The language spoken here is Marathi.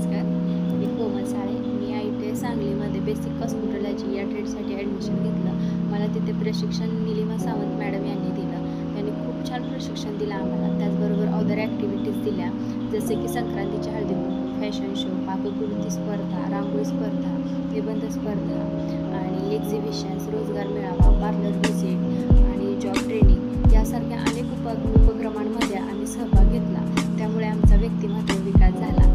नमस्कार, मी कोमल साळे. मी ITI सांगलीमध्ये बेसिक हॉस्पिटलॉजी या ट्रेडसाठी ॲडमिशन घेतलं. मला तिथे प्रशिक्षण निलिमा सावंत मॅडम यांनी दिलं. त्यांनी खूप छान प्रशिक्षण दिलं आम्हाला. त्याचबरोबर अदर ॲक्टिव्हिटीज दिल्या, जसे की संक्रांतीचे हळदीकुंकू, फॅशन शो, पाककृती स्पर्धा, रांगोळी स्पर्धा, निबंध स्पर्धा आणि एक्झिबिशन्स, रोजगार मेळावा, पार्लर व्हिजिट आणि जॉब ट्रेनिंग यासारख्या अनेक उपक्रमांमध्ये आम्ही सहभाग घेतला. त्यामुळे आमचा व्यक्तिमत्व विकास झाला.